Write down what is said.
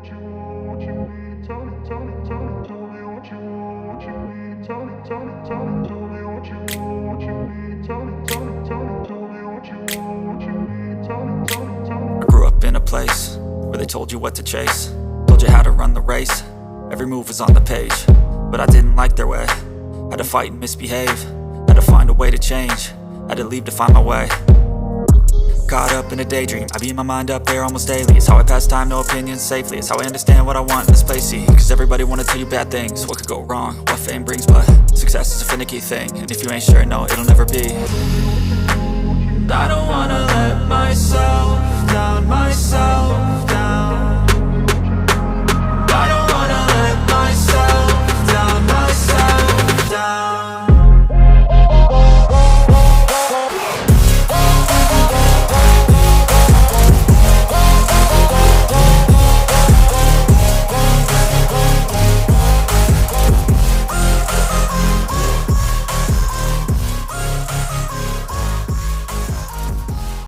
I grew up in a place where they told you what to chase, told you how to run the race. Every move was on the page, but I didn't like their way. Had to fight and misbehave, had to find a way to change, had to leave to find my way. Caught up in a daydream, I beat my mind up there almost daily. It's how I pass time, no opinions safely. It's how I understand what I want in this place, see. Cause everybody wanna tell you bad things, what could go wrong, what fame brings. But success is a finicky thing, and if you ain't sure, no, it'll never be. I don't wanna let myself down, myself